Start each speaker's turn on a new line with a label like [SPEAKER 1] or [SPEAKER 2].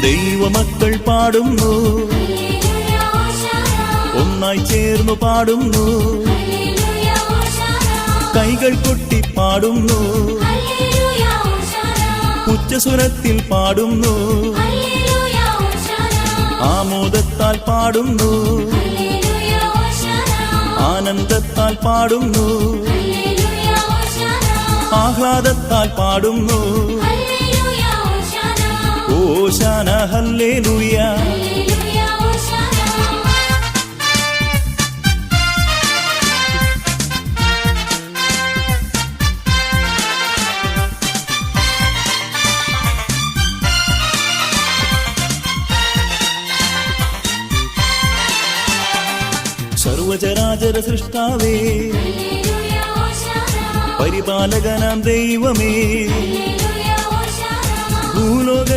[SPEAKER 1] ദൈവമക്കൾ പാടുന്നു, ഒന്നായി ചേർന്നു പാടുന്നു, കൈകൾ കൊട്ടി പാടുന്നു, ഉച്ചസ്വരത്തിൽ പാടുന്നു, ആമോദത്താൽ പാടുന്നു, ആനന്ദത്താൽ പാടുന്നു, ആഹ്ലാദത്താൽ പാടുന്നു. ഓശാന ഹല്ലേലൂയ. സർവചരാചര സൃഷ്ടാവേ, പരിപാലകനാം ദൈവമേ, ഭൂലോക